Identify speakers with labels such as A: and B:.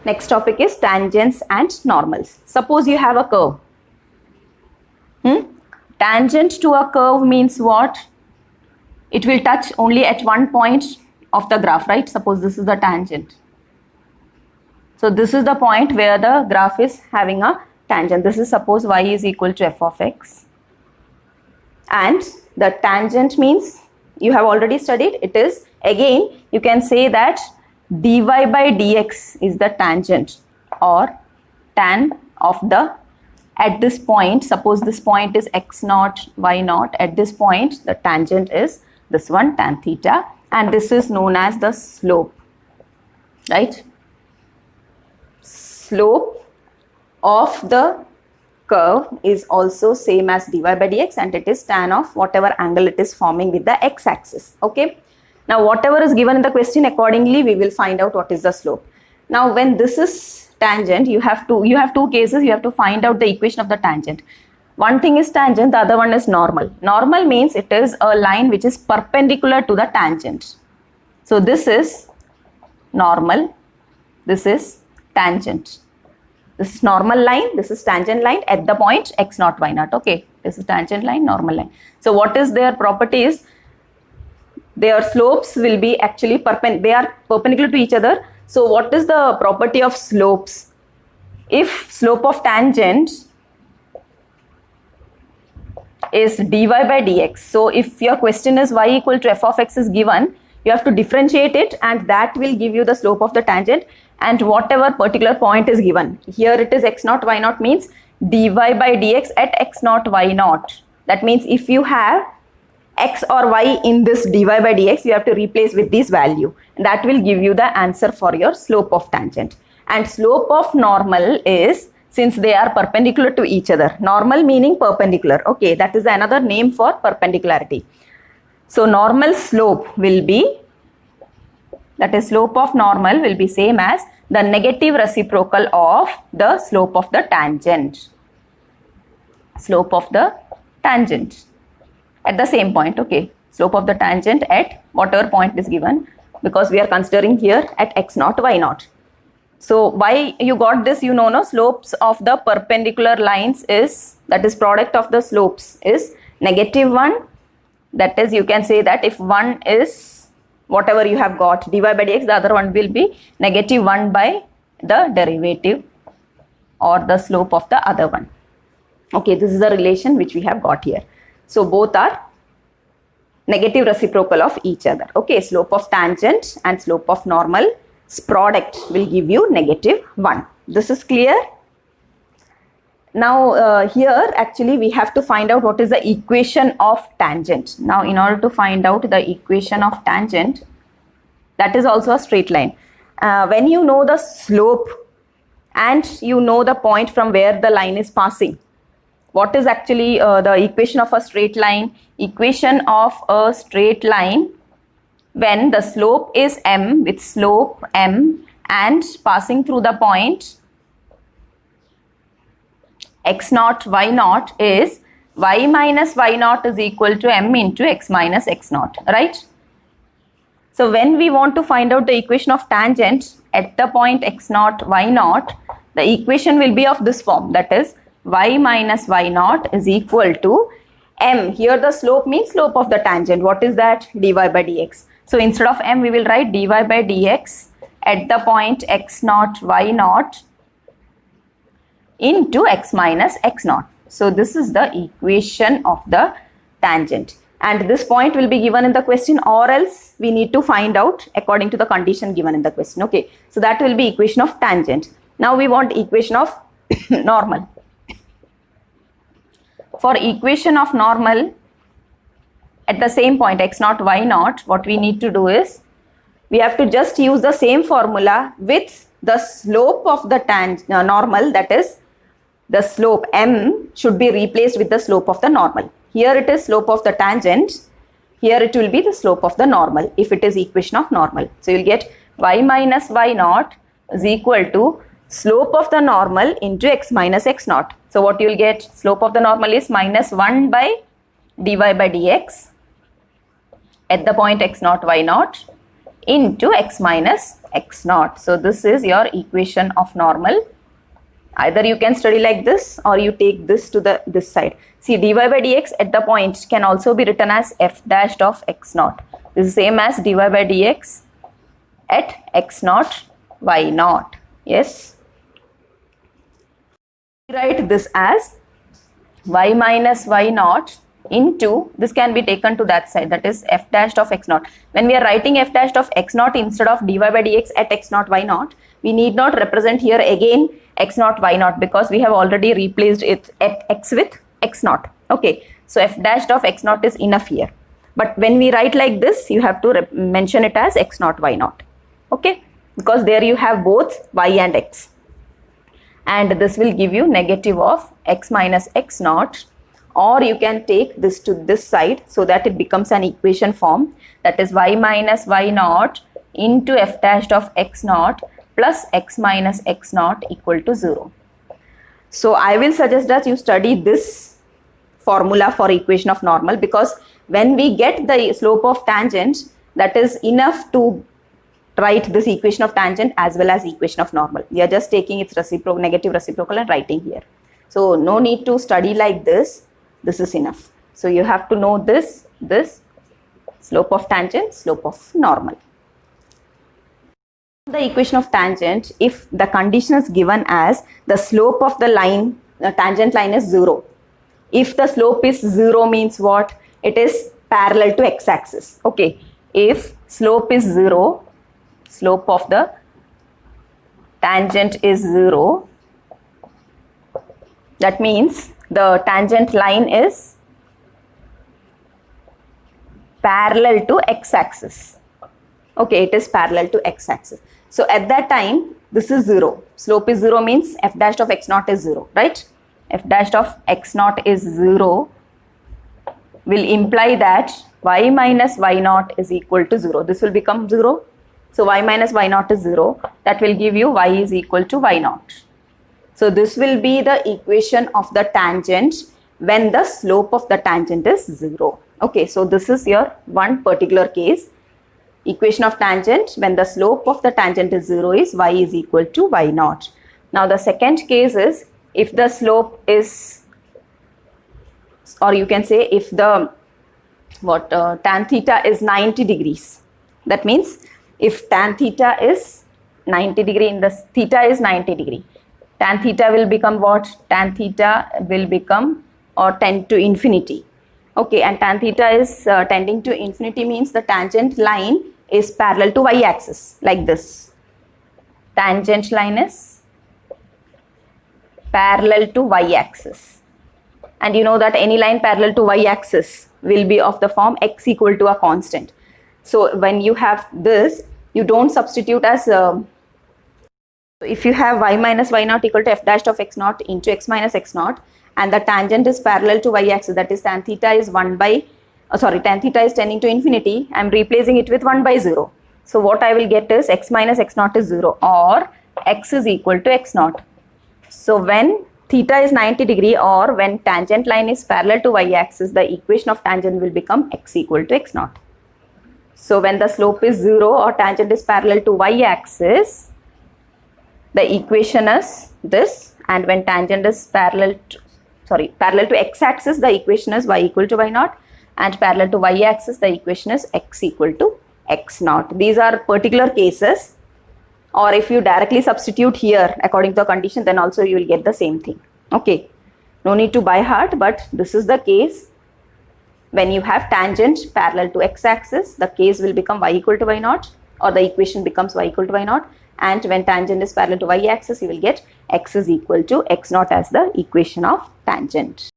A: Next topic is tangents and normals. Suppose you have a curve. Tangent to a curve means what? It will touch only at one point of the graph, right? Suppose this is the tangent. So this is the point where the graph is having a tangent. This is suppose y is equal to f of x. And the tangent means, you have already studied, it is, again, you can say that dy by dx is the tangent or tan of the, at this point, suppose this point is x naught, y naught, at this point the tangent is this one, tan theta, and this is known as the slope, right? Slope of the curve is also same as dy by dx, and it is tan of whatever angle it is forming with the x-axis, okay? Now whatever is given in the question, accordingly we will find out what is the slope. Now when this is tangent, you have two cases. You have to find out the equation of the tangent. One thing is tangent, the other one is normal. Normal means it is a line which is perpendicular to the tangent. So this is normal, this is tangent. This is normal line, this is tangent line at the point x naught, y naught, okay? This is tangent line, normal line. So what is their properties? Their slopes will be actually they are perpendicular to each other. So what is the property of slopes? If slope of tangent is dy by dx, so if your question is y equal to f of x is given, you have to differentiate it, and that will give you the slope of the tangent, and whatever particular point is given. Here it is x naught, y naught means dy by dx at x naught, y naught. That means if you have x or y in this dy by dx, you have to replace with this value. That will give you the answer for your slope of tangent. And slope of normal is, since they are perpendicular to each other, normal meaning perpendicular, okay, that is another name for perpendicularity. So normal slope will be, that is slope of normal will be same as the negative reciprocal of the slope of the tangent. Slope of the tangent at the same point, okay, slope of the tangent at whatever point is given, because we are considering here at x naught, y naught. So why you got this, you know, no, slopes of the perpendicular lines is, that is product of the slopes is -1. That is, you can say that if one is whatever you have got dy by dx, the other one will be -1 by the derivative or the slope of the other one. Okay, this is the relation which we have got here. So both are negative reciprocal of each other. Okay, slope of tangent and slope of normal product will give you -1. This is clear? Now here actually we have to find out what is the equation of tangent. Now in order to find out the equation of tangent, that is also a straight line. When you know the slope and you know the point from where the line is passing, what is actually the equation of a straight line? Equation of a straight line when the slope is m, with slope m and passing through the point x naught, y naught is y minus y naught is equal to m into x minus x naught, right? So when we want to find out the equation of tangent at the point x naught, y naught, the equation will be of this form, that is y minus y naught is equal to m. Here the slope means slope of the tangent. What is that? Dy by dx. So instead of m, we will write dy by dx at the point x naught, y naught into x minus x naught. So this is the equation of the tangent. And this point will be given in the question, or else we need to find out according to the condition given in the question. Okay, so that will be equation of tangent. Now we want equation of normal. For equation of normal at the same point x naught, y naught, what we need to do is we have to just use the same formula with the slope of the normal, that is the slope m should be replaced with the slope of the normal. Here it is slope of the tangent, here it will be the slope of the normal if it is equation of normal. So you will get y minus y naught is equal to slope of the normal into x minus x naught. So what you will get, slope of the normal is -1 by dy by dx at the point x naught, y naught into x minus x naught. So this is your equation of normal. Either you can study like this or you take this to this side. See, dy by dx at the point can also be written as f dashed of x naught. This is same as dy by dx at x naught y naught. Yes. Write this as y minus y naught into, this can be taken to that side, that is f dashed of x naught. When we are writing f dashed of x naught instead of dy by dx at x naught y naught, we need not represent here again x naught y naught because we have already replaced it at x with x naught. Okay, so f dashed of x naught is enough here. But when we write like this, you have to mention it as x naught y naught. Okay, because there you have both y and x. And this will give you negative of x minus x naught, or you can take this to this side so that it becomes an equation form, that is y minus y naught into f dashed of x naught plus x minus x naught equal to 0. So I will suggest that you study this formula for equation of normal, because when we get the slope of tangent, that is enough to write this equation of tangent as well as equation of normal. We are just taking its reciprocal, negative reciprocal and writing here. So no need to study like this. This is enough. So you have to know this slope of tangent, slope of normal. The equation of tangent, if the condition is given as the slope of the line, the tangent line is 0. If the slope is 0 means what? It is parallel to x-axis. Okay. If slope is 0, slope of the tangent is 0, that means the tangent line is parallel to x-axis. Okay, it is parallel to x-axis. So at that time, this is 0. Slope is 0 means f dashed of x naught is 0, right? F dashed of x naught is 0 will imply that y minus y naught is equal to 0. This will become 0. So y minus y naught is 0. That will give you y is equal to y naught. So this will be the equation of the tangent when the slope of the tangent is 0. Okay, so this is your one particular case. Equation of tangent when the slope of the tangent is 0 is y is equal to y naught. Now the second case is if the slope is, or you can say if the tan theta is 90 degrees. That means if tan theta is 90 degree, in the theta is 90 degree, tan theta will become what? Tan theta will become or tend to infinity. Okay, and tan theta is tending to infinity means the tangent line is parallel to y-axis like this. Tangent line is parallel to y-axis. And you know that any line parallel to y-axis will be of the form x equal to a constant. So when you have this, you don't substitute as if you have y minus y naught equal to f dashed of x naught into x minus x naught, and the tangent is parallel to y-axis, that is tan theta is tan theta is tending to infinity, I am replacing it with 1 by 0. So what I will get is x minus x naught is 0 or x is equal to x naught. So when theta is 90 degree or when tangent line is parallel to y-axis, the equation of tangent will become x equal to x naught. So when the slope is 0 or tangent is parallel to y-axis, the equation is this, and when tangent is parallel to x-axis, the equation is y equal to y naught, and parallel to y-axis, the equation is x equal to x naught. These are particular cases, or if you directly substitute here according to the condition, then also you will get the same thing. Okay, no need to by heart, but this is the case. When you have tangent parallel to x-axis, the case will become y equal to y naught, or the equation becomes y equal to y naught, and when tangent is parallel to y-axis, you will get x is equal to x naught as the equation of tangent.